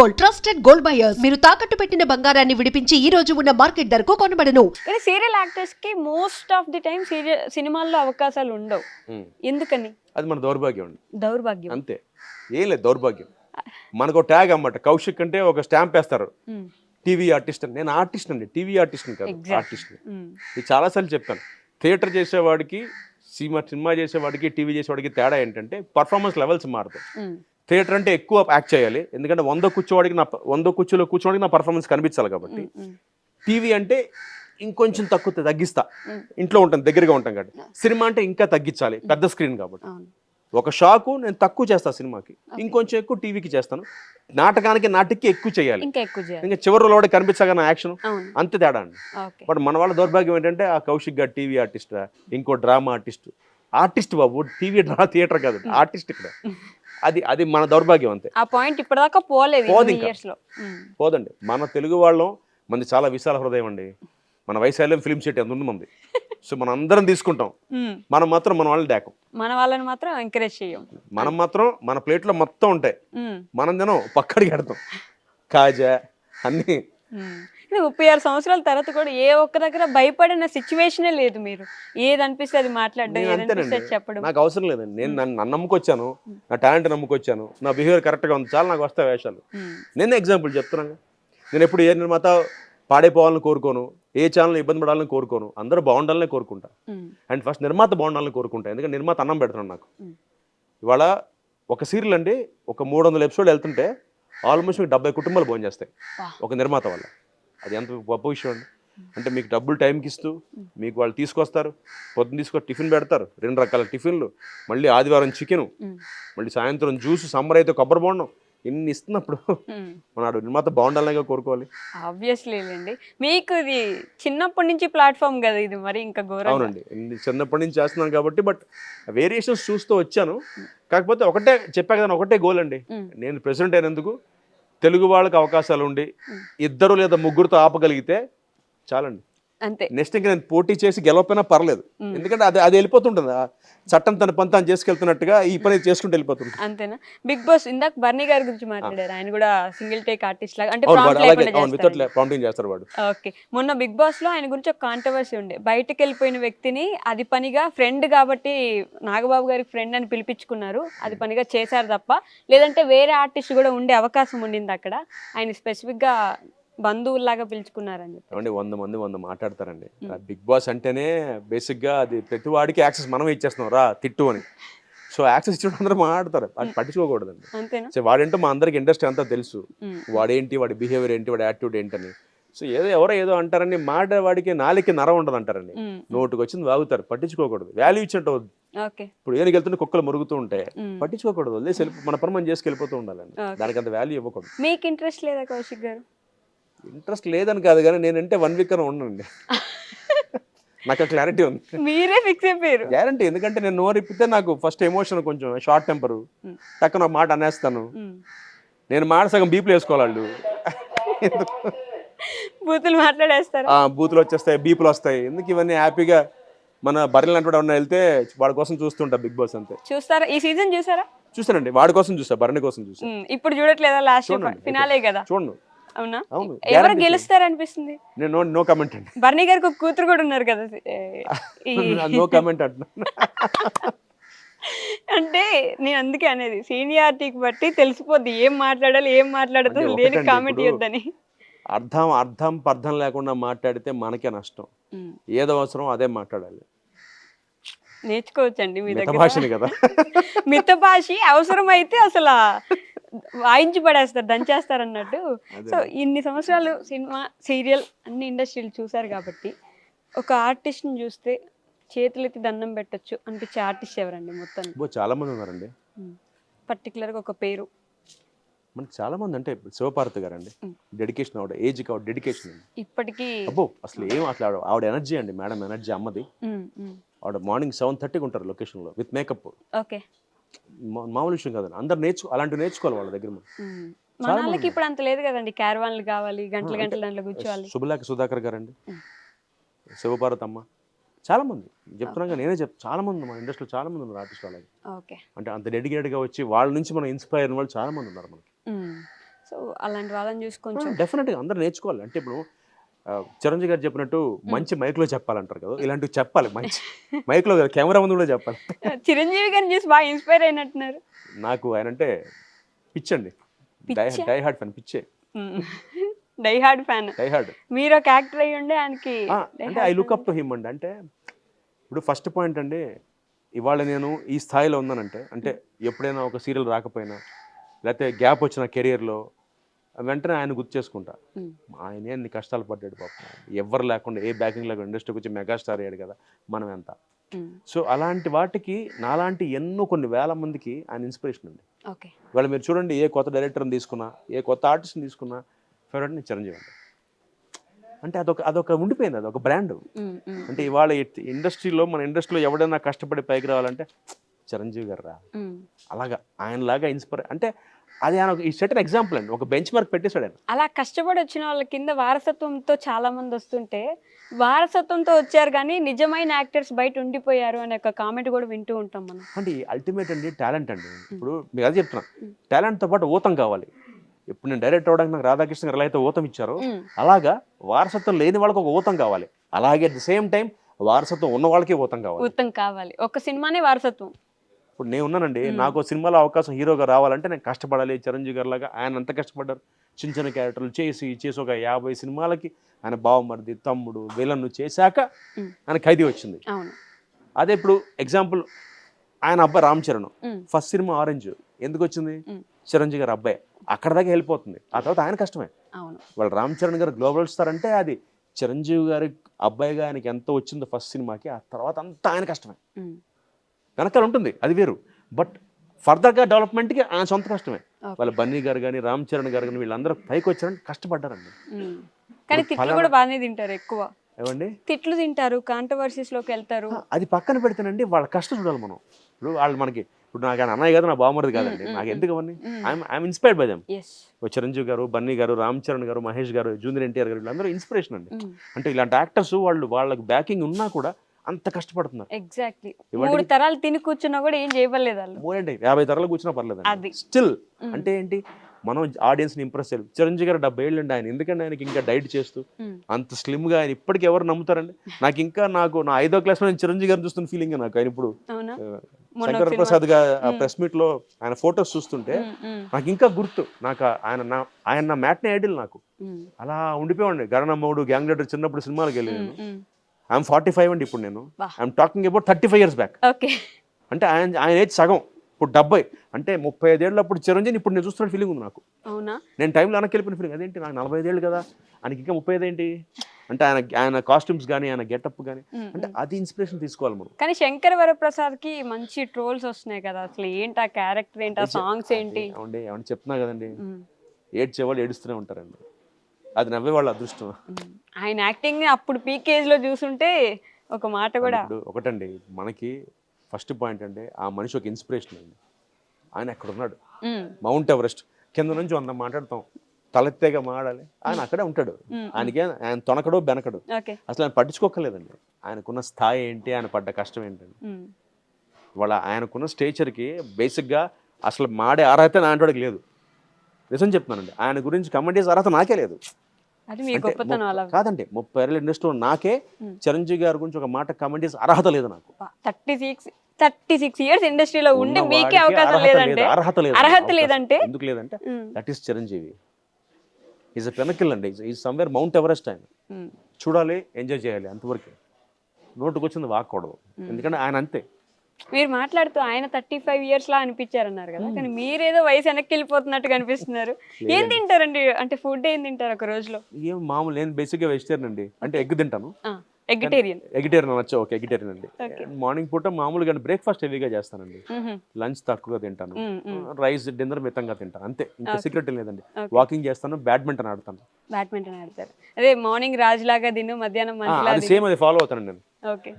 Gold trusted gold buyers మీరు తాకట్టు పెట్టిన బంగారాన్ని విడిపించి ఈ రోజు ఉన్న మార్కెట్ ధరకు కొనబడను. కానీ సీరియల్ యాక్టర్స్ కి మోస్ట్ ఆఫ్ ది టైం సినిమాల్లో అవకాశాలు ఉండవు. ఎందుకని? అది మన దౌర్భాగ్యం అండి. దౌర్భాగ్యం అంతే, ఏం లేదు, దౌర్భాగ్యం. మనకు ట్యాగ్ అన్నమాట. కౌశిక్ అంటే ఒక స్టాంప్ వేస్తారు, టీవీ ఆర్టిస్ట్ అని. నేను ఆర్టిస్ట్ అండి, టీవీ ఆర్టిస్ట్ కాదు, ఆర్టిస్ట్. ఇది చాలాసార్లు చెప్పాను. థియేటర్ చేసేవాడికి, సినిమా చేసేవాడికి, టీవీ చేసేవాడికి తేడా ఏంటంటే పర్ఫార్మెన్స్ లెవెల్స్ మారుతాయి. థియేటర్ అంటే ఎక్కువ యాక్ట్ చేయాలి, ఎందుకంటే 100 కుర్చీలో కూర్చోవాడికి నా పర్ఫార్మెన్స్ కనిపించాలి కాబట్టి. టీవీ అంటే ఇంకొంచెం తగ్గిస్తా, ఇంట్లో ఉంటాం, దగ్గరగా ఉంటాం కాబట్టి. సినిమా అంటే ఇంకా తగ్గించాలి, పెద్ద స్క్రీన్ కాబట్టి. ఒక షాకు నేను తక్కువ చేస్తాను సినిమాకి, ఇంకొంచెం ఎక్కువ టీవీకి చేస్తాను. నాటికి ఎక్కువ చేయాలి, ఇంకా చివరి రోజు కనిపించగా నా యాక్షన్. అంతే తేడా అండి. బట్ మన వాళ్ళ దౌర్భాగ్యం ఏంటంటే ఆ కౌశిక్ గారు టీవీ ఆర్టిస్ట్, ఇంకో డ్రామా ఆర్టిస్ట్ బాబు, టీవీ డ్రామా థియేటర్ కాదు, ఆర్టిస్ట్ ఇక్కడ. అది మన దౌర్భాగ్యం అంతే. ఆ పాయింట్ ఇప్పటిదాకా పోలేదు, పోదండి. మన తెలుగు వాళ్ళం మంది చాలా విశాల హృదయం అండి. మన వైశాల్యం ఫిల్మ్ సిటీ ఎంత ఉంది మంది. సో మనం అందరం తీసుకుంటాం, మనం మాత్రం మన వాళ్ళని దాకం, మన వాళ్ళని మాత్రం ఎంకరేజ్ చేయం. మనం మాత్రం మన ప్లేట్లో మొత్తం ఉంటాయి, మనం తినం పక్కడికి పెడతాం కాజా అన్ని. 36 సంవత్సరాల తర్వాత కూడా ఏ ఒక్క దగ్గర భయపడిన సిచ్యువేషనే లేదు. మీరు ఏది అనిపిస్తే అది మాట్లాడడం, చెప్పడం నాకు అవసరం లేదండి. నేను నన్ను నమ్ముకొచ్చాను, నా టాలెంట్ నమ్ముకొచ్చాను, నా బిహేవియర్ కరెక్ట్గా ఉంది, చాలా నాకు వస్తాయి వేషాలు. నేను ఎగ్జాంపుల్ చెప్తున్నాను. నేను ఎప్పుడు ఏ నిర్మాత పాడైపోవాలని కోరుకోను, ఏ ఛానల్ ఇబ్బంది పడాలని కోరుకోను, అందరూ బాగుండాలనే కోరుకుంటా. అండ్ ఫస్ట్ నిర్మాత బాగుండాలని కోరుకుంటా, ఎందుకంటే నిర్మాత అన్నం పెడుతున్నాను నాకు. ఇవాళ ఒక సీరియల్ అండి, ఒక 300 ఎపిసోడ్లు వెళ్తుంటే ఆల్మోస్ట్ మీకు 70 కుటుంబాలు భోజనం చేస్తాయి ఒక నిర్మాత వల్ల. అది ఎంత గొప్ప విషయం అండి. అంటే మీకు డబ్బులు టైంకి ఇస్తూ మీకు వాళ్ళు తీసుకొస్తారు, పొద్దున్న టిఫిన్ పెడతారు, 2 రకాల టిఫిన్లు, మళ్ళీ ఆదివారం చికెను, మళ్ళీ సాయంత్రం జ్యూస్, సమ్మర్ అయితే కొబ్బరి బోండం, ఇన్ని ఇస్తున్నప్పుడు మన నిర్మాత బాగుండాలిగా కోరుకోవాలి. ఆబ్వియస్లీ అండి. మీకు ఇది చిన్నప్పటి నుంచి ప్లాట్ఫామ్ కదా ఇది, మరి ఇంకా ఘోరం. అవునండి, చిన్నప్పటి నుంచి చేస్తున్నాను కాబట్టి. బట్ వేరియేషన్స్ చూస్తూ వచ్చాను. కాకపోతే ఒకటే చెప్పా కదా, ఒకటే గోల్ అండి. నేను ప్రెసిడెంట్ అయినందుకు తెలుగు వాళ్ళకి అవకాశాలు ఉండి 2 లేదా 3 ఆపగలిగితే చాలండి. అంతే. నెక్స్ట్ ఇంకా నేను పోటీ చేసి గెలవపోయినా పర్లేదు, ఎందుకంటే అది వెళ్ళిపోతుంటుంది. చట్టం తన పని తాను చేసుకెళ్తున్నట్టుగా ఈ పని చేసుకుంటూ వెళ్ళిపోతుంది. అంతేనా? బిగ్ బాస్ ఇందాక బర్నీ గారి గురించి మాట్లాడారు. ఆయన కూడా సింగిల్ టేక్ ఆర్టిస్ట్ లాగా, అంటే ప్రాంప్టింగ్ చేస్తారు వాడు. ఓకే, మొన్న బిగ్ బాస్ లో ఆయన గురించి ఒక కాంట్రవర్సీ ఉండే. బయటకు వెళ్ళిపోయిన వ్యక్తిని అది పనిగా ఫ్రెండ్ కాబట్టి నాగబాబు గారికి ఫ్రెండ్ అని పిలిపించుకున్నారు, అది పనిగా చేశారు తప్ప, లేదంటే వేరే ఆర్టిస్ట్ కూడా ఉండే అవకాశం ఉండింది అక్కడ, ఆయన స్పెసిఫిక్ గా బంధువుల్లాగా పిలుచుకున్నారని చెప్పి. 100 మంది 100 మాట్లాడతారండి. బిగ్ బాస్ అంటేనే బేసిక్ గా అది ప్రతి వాడికి యాక్సెస్ మనమే ఇచ్చేస్తున్నాం, రా తిట్టు అని. సో యాక్సెస్ ఇచ్చిన అందరూ మాట్లాడతారు, అది పట్టించుకోకూడదండి. అంతేనా? సో వాడంటే మా అందరికి ఇండస్ట్రీ అంతా తెలుసు, వాడేంటి, వాడి బిహేవియర్ ఏంటి, వాడి యాటిట్యూడ్ ఏంటని. సో ఎవరో ఏదో అంటారని వాడికి నాలికి నరం ఉండదు అంటారండి. నోటుకు వచ్చింది వాగుతారు, పట్టించుకోకూడదు. వాల్యూ ఇచ్చినట్టు అవుద్ది. ఇప్పుడు ఏనికి వెళ్తుంటే కుక్కలు మురుగుతూ ఉంటాయి, పట్టించుకోకూడదు, వదిలేసి మన పని మనం చేసుకెళ్ళిపోతూ ఉండాలండి. దానికి అంత వాల్యూ ఇవ్వకూడదు. మీకు ఇంట్రెస్ట్ లేదా కౌశిక్ గారు? ఇంట్రెస్ట్ లేదని కాదు, కానీ నేనంటే 1 వీక్ అని ఉండండి, నాకు క్లారిటీ ఉంది. మీరే ఫిక్స్ అయిపోయారు. గ్యారంటీ, ఎందుకంటే నేను నోరు ఇప్పితే నాకు ఫస్ట్ ఎమోషన్, కొంచెం షార్ట్ టెంపరు, టక్కున మాట అనేస్తాను. నేను మాట సగం బీపులు వేసుకోవాలి, బూతులు మాట్లాడేస్తారు, బూతులు వచ్చేస్తాయి, బీపులు వస్తాయి. ఎందుకు ఇవన్నీ? హ్యాపీగా మన బర్రెలు అంటే ఏమన్నా వెళ్తే వాడి కోసం చూస్తుంటా బిగ్ బాస్ అంతే. చూస్తారా? ఈ సీజన్ చూసారా? చూసానండి, వాడి కోసం చూసా, బర్రెని కోసం చూసా. ఇప్పుడు చూడట్లేదా? లాస్ట్ ఫినాలే కదా. చూడండి. అవునా? ఎవరు గెలుస్తారు అనిపిస్తుంది? నేను నో కామెంట్ అండి. బర్నీ గారికి ఒక కూతురు కూడా ఉన్నారు కదా. నో కామెంట్ అంటున్నా. అంటే నేను అందుకే అనేది, సీనియారిటీకి బట్టి తెలిసిపోద్ది ఏం మాట్లాడాలి, ఏం మాట్లాడదు, దేనికి కామెంట్ ఇవ్వద్దని. అర్థం లేకుండా మాట్లాడితే మనకే నష్టం. ఏదో అవసరం అదే మాట్లాడాలి. నేర్చుకోవచ్చండి మీ దగ్గర భాషని కదా. మిత భాష అవసరం అయితే అసలు వాయించి పడేస్తారు, దంచేస్తారు అన్నట్టు. సో ఇన్ని సంవత్సరాలు సినిమా, సీరియల్ అన్ని ఇండస్ట్రీలు చూసారు కాబట్టి, ఒక ఆర్టిస్ట్ని చూస్తే చేతులెత్తి దండం పెట్టచ్చు అనిపించే ఆర్టిస్ట్ ఎవరండి? మొత్తం చాలా మంది ఉన్నారండి. పర్టికులర్గా ఒక పేరు మనకి చాలా మంది, అంటే శివపార్వతి గారు అండి. డెడికేషన్, ఆవిడ ఏజ్ కి డెడికేషన్ ఇప్పటికీ అసలు ఏం అట్లా ఆవిడ ఎనర్జీ అండి. మేడం ఎనర్జీ అమ్మది. ఆవిడ మార్నింగ్ 7:30కి ఉంటారు లొకేషన్ లో విత్ మేకప్. ఓకే, మామూలు విషయం కదండి. అందరు అలాంటివి నేర్చుకోవాలి వాళ్ళ దగ్గర. మన వాళ్ళకి ఇప్పుడు అంత లేదు కదండి, క్యారవాన్లు కావాలి, గంటల దాంట్లో కూర్చోవాలి. శుభలాకి సుధాకర్ గారు అండి, శివపార్వతి అమ్మ, చాలా మంది చెప్తున్నాగా, నేనే చాలా మంది మన ఇండస్ట్రీలో చాలా మంది ఉన్నారు ఆర్టిస్ట్ వాళ్ళకి. అంటే అంత డెడికేటెడ్గా వచ్చి వాళ్ళ నుంచి మనం ఇన్స్పైర్ అయిన వాళ్ళు చాలా మంది ఉన్నారు మనకి. సో అలాంటి వాళ్ళని చూసి కొంచెం డెఫినెట్గా అందరూ నేర్చుకోవాలి. అంటే ఇప్పుడు చిరంజీవి గారు చెప్పినట్టు మంచి మైక్లో చెప్పాలంటారు కదా, ఇలాంటివి చెప్పాలి. మంచి మైక్లో కదా, కెమెరా ముందు కూడా చెప్పాలి. చిరంజీవి గారిని చూసి బాగా ఇన్స్పైర్ అయినట్టున్నారు. నాకు ఆయన అంటే పిచ్చండి, డై హార్డ్ ఫ్యాన్, పిచ్చే, die hard fan. Die hard. మీరు ఒక యాక్టర్ అయ్యి ఉండే ఆయనకి అంటే I look up to him అండి. అంటే ఇప్పుడు ఫస్ట్ పాయింట్ అండి, ఇవాళ నేను ఈ స్థాయిలో ఉన్నానంటే, అంటే ఎప్పుడైనా ఒక సీరియల్ రాకపోయినా లేకపోతే గ్యాప్ వచ్చిన కెరియర్లో వెంటనే ఆయన గుర్తు చేసుకుంటా. ఆయన ఎన్ని కష్టాలు పడ్డాడు పాపం, ఎవరు లేకుండా, ఏ బ్యాకింగ్ లేకుండా ఇండస్ట్రీకి వచ్చి మెగాస్టార్ అయ్యాడు కదా, మనం ఎంత. సో అలాంటి వాటికి నాలాంటి ఎన్నో కొన్ని వేల మందికి ఆయన ఇన్స్పిరేషన్ అండి. ఇవాళ మీరు చూడండి, ఏ కొత్త డైరెక్టర్ని తీసుకున్నా, ఏ కొత్త ఆర్టిస్ట్ని తీసుకున్నా, ఫేవరెట్ నేను చిరంజీవి అండి. అంటే అదొక ఉండిపోయింది, అదొక బ్రాండ్. అంటే ఇవాళ ఇండస్ట్రీలో, మన ఇండస్ట్రీలో ఎవడైనా కష్టపడి పైకి రావాలంటే చిరంజీవి గారు రా, అలాగా ఆయనలాగా ఇన్స్పైర్. అంటే అది ఆయన ఈ సెట్ ఎగ్జాంపుల్ అండి, ఒక బెంచ్ మార్క్ పెట్టేశాడు ఆయన. అలా కష్టపడి వచ్చిన వాళ్ళ కింద వారసత్వంతో చాలా మంది వస్తుంటే, వారసత్వంతో వచ్చారు కానీ నిజమైన యాక్టర్స్ బయట ఉండిపోయారు అనే ఒక కామెంట్ కూడా వింటూ ఉంటాం మనం. అంటే అల్టిమేట్ అండి టాలెంట్ అండి. ఇప్పుడు మీకు అదే చెప్తున్నా, టాలెంట్తో పాటు ఊతం కావాలి. ఇప్పుడు నేను డైరెక్టర్ అవడానికి నాకు రాధాకృష్ణ గారు ఎలా అయితే ఊతం ఇచ్చారో, అలాగా వారసత్వం లేని వాళ్ళకి ఒక ఊతం కావాలి. అలాగే అట్ ద సేమ్ టైం వారసత్వం ఉన్న వాళ్ళకి ఊతం కావాలి. ఒక సినిమానే వారసత్వం. ఇప్పుడు నేను ఉన్నానండి, నాకు సినిమాలో అవకాశం హీరోగా రావాలంటే నేను కష్టపడాలి. చిరంజీవి గారు లాగా ఆయన అంత కష్టపడ్డారు, చిన్న చిన్న క్యారెక్టర్లు చేసి ఒక 50 సినిమాలకి ఆయన బావమరిది, తమ్ముడు, విలన్ చేశాక ఆయన ఖైదీ వచ్చింది. అదే ఇప్పుడు ఎగ్జాంపుల్ ఆయన అబ్బాయి Ram Charan, first cinema orange ఎందుకు వచ్చింది, చిరంజీవి గారు అబ్బాయి, అక్కడ దాకా వెళ్ళిపోతుంది. ఆ తర్వాత ఆయన కష్టమే. వాళ్ళు రామ్ చరణ్ గారు గ్లోబల్ స్టార్ అంటే అది చిరంజీవి గారి అబ్బాయిగా ఆయనకి ఎంత వచ్చిందో ఫస్ట్ సినిమాకి, ఆ తర్వాత అంతా ఆయన కష్టమే. వెనకాల ఉంటుంది, అది వేరు. బట్ ఫర్దర్గా డెవలప్మెంట్కి ఆయన సొంత కష్టమే. వాళ్ళ బన్నీ గారు కానీ, రామ్ చరణ్ గారు కానీ, వీళ్ళందరూ పైకి వచ్చారంటే కష్టపడ్డారండి. కానీ తిట్లు కూడా బాగానే తింటారు, ఎక్కువ ఏమండి తిట్లు తింటారు, కాంట్రవర్సీస్ లోకి వెళ్తారు. అది పక్కన పెడితేనండి వాళ్ళ కష్టం చూడాలి మనం. ఇప్పుడు వాళ్ళు మనకి, ఇప్పుడు నాకు ఆయన అన్నయ్య కాదు, నా బావమరిది కాదండి, నాకు ఎందుకు అవన్నీ, I'm inspired by them. Chiranjeevi గారు, బన్నీ గారు, రామ్ చరణ్ గారు, మహేష్ గారు, జూనియర్ ఎన్టీఆర్ గారు, వీళ్ళందరూ ఇన్స్పిరేషన్ అండి. అంటే ఇలాంటి యాక్టర్స్ వాళ్ళకి బ్యాకింగ్ ఉన్నా కూడా అంత కష్టపడుతున్నారు. ఎగ్జాక్ట్లీ 3 తరాలు తిని కూర్చున్నా కూడా ఏం చేయలేదు వాళ్ళు. 50 తరాలు కూర్చున్నా పర్లేదు స్టిల్. అంటే ఏంటి, మనం ఆడియన్స్ ని ఇంప్రెస్ చేయాలి. చిరంజీవి గారు 70 ఏళ్ళు అండి ఆయన, ఎందుకంటే ఆయనకి ఇంకా డైట్ చేస్తూ అంత స్లిమ్ గా ఆయన ఇప్పటికి ఎవరు నమ్ముతారండి. నాకు నా 5వ క్లాస్ లో నేను చిరంజీవి గారిని చూస్తున్న ఫీలింగ్ నాకు. ఆయన ఇప్పుడు శంకర్ ప్రసాద్ గా ప్రెస్ మీట్ లో ఆయన ఫొటోస్ చూస్తుంటే నాకు ఇంకా గుర్తు. నాకు ఆయన నా మ్యాట్నీ ఐడల్. నాకు అలా ఉండిపోయండి. గరణమ్మవుడు, గ్యాంగ్ లీడర్ చిన్నప్పుడు సినిమాలకు వెళ్ళి నేను ఐఎమ్ 45 అండి ఇప్పుడు. నేను I'm talking about 35 years back. అంటే ఆయన ఏజ్ సగం, ఇప్పుడు 70. అంటే 35 ఏళ్ళు అప్పుడు చిరంజీవి, ఇప్పుడు నేను చూస్తున్న ఫీలింగ్ ఉంది నాకు. నేను టైంలో వెనక్కి వెళ్ళిపోయిన ఫీలింగ్. అదేంటి, నాకు 45 ఏళ్ళు కదా, ఆయనకి ఇంకా 35 ఏంటి అంటే, ఆయన కాస్ట్యూమ్స్ కానీ, ఆయన గెటప్ కానీ, అంటే అది ఇన్స్పిరేషన్ తీసుకోవాలి మనం. కానీ శంకర్ వరప్రసాద్ కి మంచి ట్రోల్స్ వస్తున్నాయి కదా, అసలు ఏంటి ఆ క్యారెక్టర్, ఏంటి ఆ సాంగ్స్ ఏంటి? ఏమంటే చెప్తున్నా కదండి, ఏడ్చేవాళ్ళు ఏడుస్తూనే ఉంటారండి, అది నవ్వే వాళ్ళ అదృష్టం. ఆయన యాక్టింగ్ అప్పుడు పీక్ ఏజ్ లో చూసుంటే ఒక మాట కూడా. ఒకటండి, మనకి ఫస్ట్ పాయింట్ అంటే ఆ మనిషి ఒక ఇన్స్పిరేషన్ అండి. ఆయన అక్కడ ఉన్నాడు, మౌంట్ ఎవరెస్ట్ కింద నుంచి 100 మాట్లాడతాం, తలెత్తేగా మాడాలి, ఆయన అక్కడే ఉంటాడు. ఆయన తొనకడు బెనకడు, అసలు ఆయన పట్టించుకోకలేదండి. ఆయనకున్న స్థాయి ఏంటి, ఆయన పడ్డ కష్టం ఏంటండి. వాళ్ళ ఆయనకున్న స్టేచర్కి బేసిక్గా అసలు మాడే అర్హత నాంటోడికి లేదు. నిజం చెప్తున్నానండి, ఆయన గురించి కమెంట్ చేసే అర్హత నాకే లేదు. కాదండి, 30 ఏళ్ళ ఇండస్ట్రీలో నాకే చిరంజీవి గారి గురించి ఒక మాట కమెంట్ చేసే అర్హత లేదు నాకు. 36 years ఇండస్ట్రీలో ఉండి మీకే అవకాశం లేదంటే, అర్హత లేదంటే ఎందుకు లేదంటే, that is Chiranjeevi. Is a pinnacle అండి, ఈజ్ సమ్వేర్ మౌంట్ ఎవరెస్ట్. ఆయన చూడాలి, ఎంజాయ్ చేయాలి, అంతవరకు. నోటుకు వచ్చింది వాక్కూడదు, ఎందుకంటే ఆయన అంతే. మీరు మాట్లాడుతూ ఆయన 35 years లా అనిపించారన్నారు కదా, కానీ మీరేదో వయసు వెనక్కి వెళ్ళిపోతున్నట్టు కనిపిస్తున్నారు. ఏం తింటారండి, అంటే ఫుడ్ ఏం తింటారు ఒక రోజులో? ఏం మామూలు, నేను బేసిక్గా వెజిటేరియన్ అండి, అంటే ఎగ్ తింటాను. ఎగిటేరియన్ అనొచ్చు, ఓకే, ఎగిటేరియన్ అండి. మార్నింగ్ పూట మామూలుగా బ్రేక్ఫాస్ట్ హెవీగా చేస్తానండి, లంచ్ తక్కువగా తింటాను, రైస్ డిన్నర్ మితంగా తింటాను, అంతే. ఇంకా సీక్రెట్ లేదండి. వాకింగ్ చేస్తాను, బ్యాడ్మింటన్ ఆడతాను. అదే మార్నింగ్ రాజు లాగా తిను, మధ్యాహ్నం అది సేమ్, అది ఫాలో అవుతాను నేను.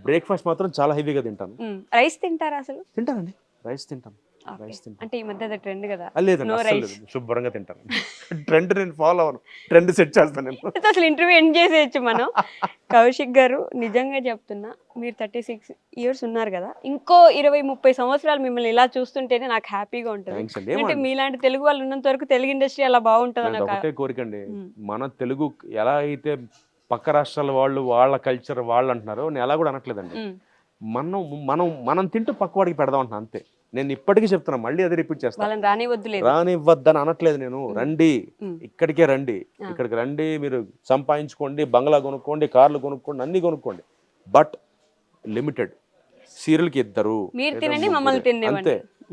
బ్రేక్ఫాస్ట్ మాత్రం చాలా హెవీగా తింటాను. రైస్ తింటారా? అసలు తింటానండి, రైస్ తింటాను. Okay. రైస్ తింటాను. అంటే ఈ మధ్య అది ట్రెండ్ కదా. లేదండి No అస్సలు rice. లేదు. శుభ్రంగా తింటాను. ట్రెండ్ నేను ఫాలో అవ్వను, ట్రెండ్ సెట్ చేస్తాను నేను. అయితే అసలు ఇంటర్వ్యూ ఎండ్ చేసేయచ్చు మనం. కౌశిక్ గారు నిజంగా చెప్తున్నా, మీరు 36 ఇయర్స్ ఉన్నారు కదా, ఇంకో 20-30 సంవత్సరాలు మిమ్మల్ని ఇలా చూస్తుంటేనే నాకు హ్యాపీగా ఉంటుంది. థ్యాంక్స్ అండి. అంటే మీలాంటి తెలుగు వాళ్ళు ఉన్నంత వరకు తెలుగు ఇండస్ట్రీ అలా బాగుంటుంది నాకు ఒకటే కోరికండి, మన తెలుగు ఎలా అయితే పక్క రాష్ట్రాల వాళ్ళు వాళ్ళ కల్చర్ వాళ్ళు అంటున్నారో నేను అలా కూడా అనట్లేదండి. మనం మనం మనం తింటూ పక్కవాడికి పెడదాం అంటున్నా అంతే. నేను ఇప్పటికీ చెప్తున్నా, మళ్ళీ అదే రిపీట్ చేస్తాను. వాళ్ళని రానివద్దులేదు. రానివ్వద్దని అనట్లేదు నేను. రండి, ఇక్కడికే రండి, ఇక్కడికి రండి, మీరు సంపాదించుకోండి, బంగ్లా కొనుక్కోండి, కార్లు కొనుక్కోండి, అన్ని కొనుక్కోండి, బట్ లిమిటెడ్. సీరియల్కి 2 మీరు తినండి, మమ్మల్ని తినేవండి. అంతే.